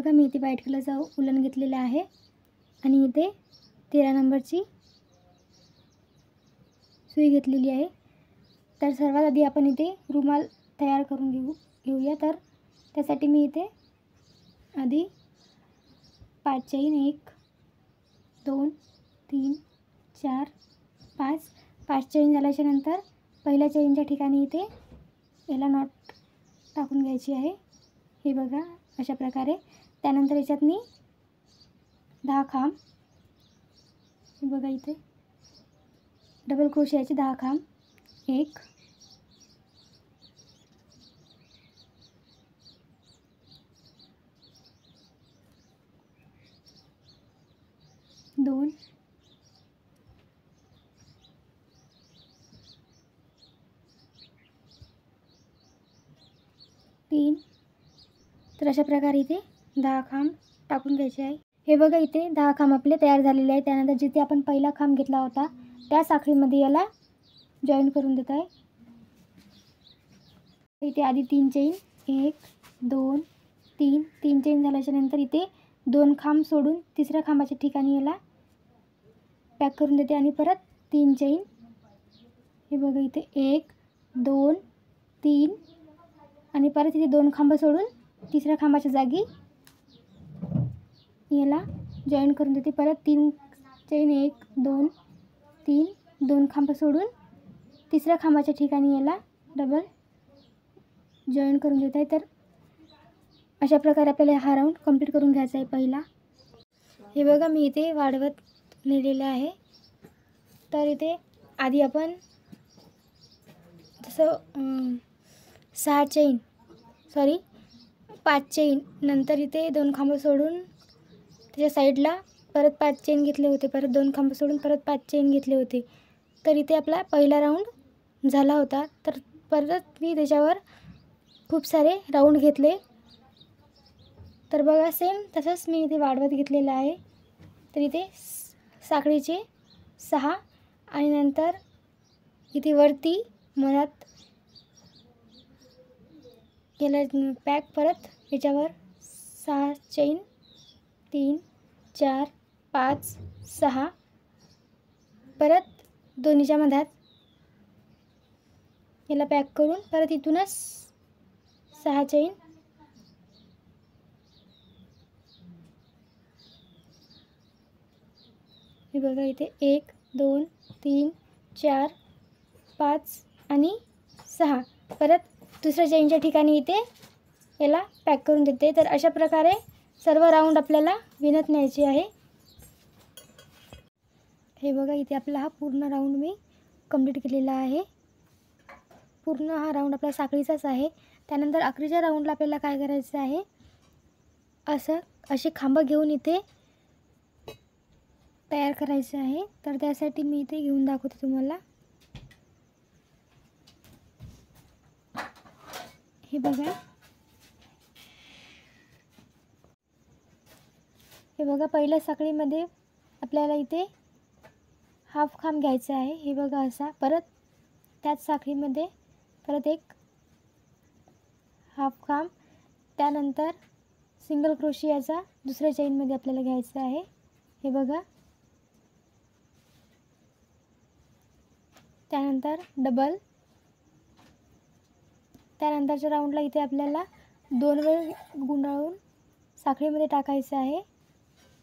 बघा मी इथे व्हाईट कलरचा उलन घेतलेला आहे आणि इथे 13 नंबरची सुई घेतलेली आहे। तर सर्वात आधी आपण इथे रुमाल तयार करून घेऊया। तर त्यासाठी मी इथे आधी 5 चेन 1 2 3 4 5 चेन झाल्याच्या नंतर पहिल्या चेनच्या ठिकाणी इथे याला नॉट टाकून घ्यायची आहे। हे बघा अशा प्रकारे। त्यानंतर याच्यात मी 10 खांब, हे बघा इथे डबल क्रोशियाचे 10 खांब 1 2 3। तर अशा प्रकारे इथे 10 खांब टाकून घ्यायचे आहे। हे बघा इथे 10 खांब आपले तयार झालेले आहे। त्यानंतर जिथे आपण पहिला खांब घेतला होता त्या साखळीमध्ये याला जॉईन करून देत आहे। इथे आधी 3 चेन 1 2 3 चेन झाल्याच्या नंतर इथे 2 खांब सोडून तिसऱ्या खांबाच्या ठिकाणी याला पॅक करून देते आणि परत 3 चेन, हे बघा इथे 1 2 3 आणि परत इथे 2 खांब सोडून तिसऱ्या खांबाच्या जागी याला जॉईन करून देते। परत 3 चेन 1 2 3 2 खांब सोडून तिसऱ्या खांबाच्या ठिकाणी याला डबल जॉईन करून देत आहे। तर अशा प्रकारे आपल्याला हा राऊंड कंप्लीट करून घ्यायचा आहे पहिला। हे बघा मी इथे वाढवत नेलेलं आहे। तर इथे आधी आपण जसं 5 चेन नंतर इथे 2 खांब सोडून त्याच्या साईडला परत 5 चेन घेतले होते, परत 2 खांब सोडून परत 5 चेन घेतले होते। तर इथे आपला पहिला राऊंड झाला होता। तर परत मी त्याच्यावर खूप सारे राऊंड घेतले। तर बघा सेम तसंच मी इथे वाढवत घेतलेलं आहे। तर इथे साखळीचे 6 आणि नंतर इथे वरती मधात याला पॅक, परत याच्यावर 6 चेन 3 4 5 6 परत दोन्हीच्या मधात याला पॅक करून परत इथूनच 6 चेन, हे बघा इथे 1 2 3 4 5 आणि 6 परत दुसऱ्या चेनच्या ठिकाणी इथे याला पॅक करून देते। तर अशा प्रकारे सर्व राऊंड आपल्याला विणत न्यायचे आहे। हे बघा इथे आपला हा पूर्ण राऊंड मी कंप्लीट केलेला आहे। पूर्ण हा राऊंड आपला साखळीचाच आहे। त्यानंतर अखेरच्या राऊंडला आपल्याला काय करायचं आहे, असे खांब घेऊन इथे तयार करायचं आहे। तर त्यासाठी मी इथे घेऊन दाखवते तुम्हाला। हे बघा, हे बघा पहिल्या साखळीमध्ये आपल्याला इथे हाफ खांब घ्यायचा आहे। हे बघा असा, परत त्याच साखळीमध्ये परत एक हाफ खांब, त्यानंतर सिंगल क्रोशियाचा दुसऱ्या चेनमध्ये आपल्याला घ्यायचा आहे। हे बघा, त्यानंतर डबल, त्यानंतरच्या राऊंडला इथे आपल्याला 2 वेळ गुंडाळून साखळीमध्ये टाकायचं आहे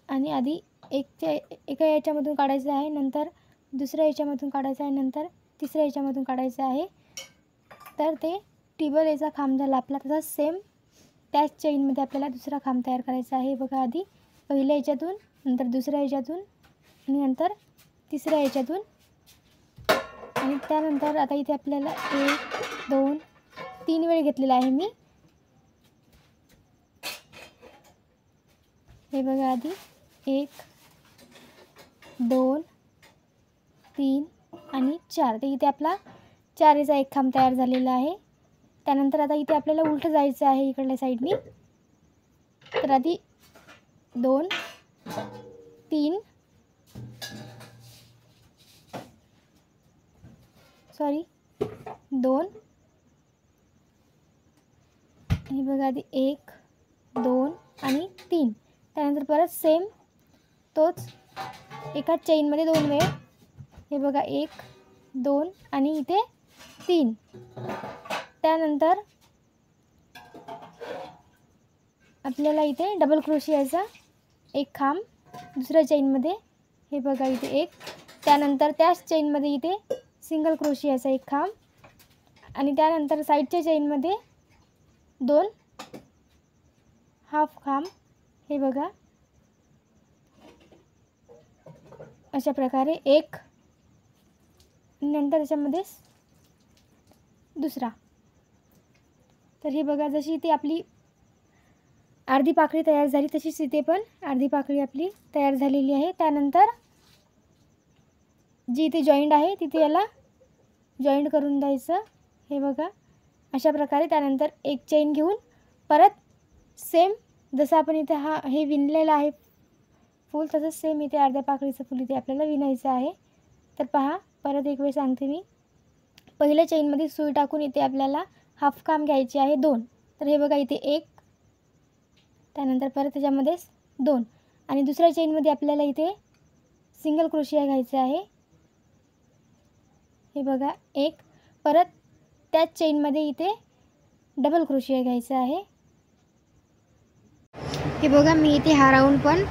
आणि आधी एका याच्यामधून काढायचं आहे, नंतर दुसऱ्या याच्यामधून काढायचं आहे, नंतर तिसऱ्या याच्यामधून काढायचं आहे। तर ते टिबल याचा खांब झाला आपला। तसा सेम त्याच चेनमध्ये आपल्याला दुसरा खांब तयार करायचा आहे। बघा आधी पहिल्या याच्यातून, नंतर दुसऱ्या याच्यातून आणि नंतर तिसऱ्या याच्यातून, आणि त्यानंतर आता इथे आपल्याला 1 2 3 वेळ घेतलेला आहे मी। हे बघा आधी 1 2 3 आणि 4। तर इथे आपला 4 याचा एक खांब तयार झालेला आहे। त्यानंतर आता इथे आपल्याला उलटं जायचं आहे इकडल्या साईडनी। तर आधी 2 3 2, हे बघा आधी 1 2 आणि 3. त्यानंतर परत सेम तोच एकाच चेनमध्ये 2 वेळ. हे बघा 1 2 आणि इथे 3. त्यानंतर आपल्याला इथे डबल क्रोशियाचा एक खांब दुसऱ्या चेनमध्ये. हे बघा इथे 1. त्यानंतर त्याच चेनमध्ये इथे सिंगल क्रोशियाचा एक खांब आणि त्यानंतर साईडच्या चेनमध्ये 2 हाफ खांब. हे बघा अशा प्रकारे 1 नंतर त्याच्यामध्ये दुसरा. तर हे बघा जशी इथे आपली अर्धी पाकळी तयार झाली तशीच इथे पण अर्धी पाकळी आपली तयार झालेली आहे. त्यानंतर जी इथे जॉईंट आहे तिथे याला जॉईंट करून द्यायचं. हे बघा अशा प्रकारे. त्यानंतर एक चेन घेऊन परत सेम जसं आपण इथे हे विणलेलं आहे फूल तसंच सेम इथे अर्ध्या पाकळीचं फूल इथे आपल्याला विणायचं आहे. तर पहा परत एक वेळ सांगते मी. पहिल्या चेनमध्ये सुई टाकून इथे आपल्याला हाफ खांब घ्यायचे आहे 2. तर हे बघा इथे 1 त्यानंतर परत त्याच्यामध्ये 2 आणि दुसऱ्या चेनमध्ये आपल्याला इथे सिंगल क्रोशिया घ्यायचा आहे. हे बघा 1 परत त्याच चेनमध्ये इथे डबल क्रोशिया घ्यायचा आहे. हे बघा मी इथे हा राऊंड पण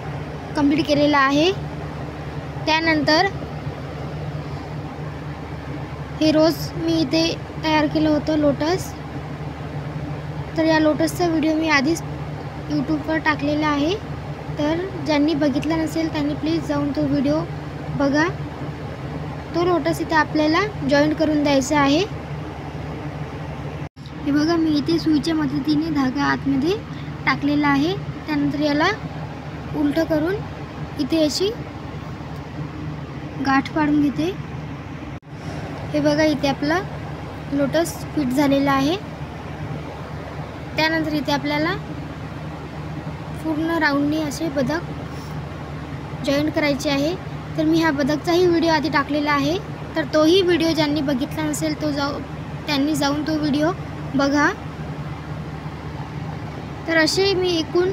कंप्लीट केलेला आहे. त्यानंतर हे रोज मी इथे तयार केलं होतं लोटस. तर या लोटसचा व्हिडिओ मी आधीच यूट्यूबवर टाकलेला आहे. तर ज्यांनी बघितला नसेल त्यांनी प्लीज जाऊन तो व्हिडिओ बघा. तो लोटस इथे आपल्याला जॉईंट करून द्यायचा आहे. हे बघा मी इथे सुईच्या मदतीने धागा आतमध्ये टाकलेला आहे. त्यानंतर याला उलटं करून इथे अशी गाठ पाडून घेते. हे बघा इथे आपला लोटस फिट झालेला आहे. त्यानंतर इथे आपल्याला पूर्ण राऊंडने असे बदक जॉईंट करायचे आहे. तर मी हा बदकचाही व्हिडिओ आधी टाकलेला आहे. तर तोही व्हिडिओ ज्यांनी बघितला नसेल त्यांनी जाऊन तो व्हिडिओ बघा. तर असे मी एकूण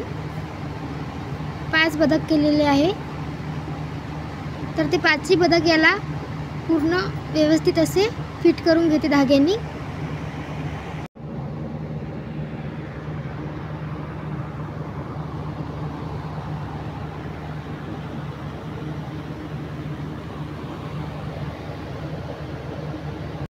5 बदक केलेले आहे. तर ते 5ही बदक याला पूर्ण व्यवस्थित असे फिट करून घेते धाग्यांनी.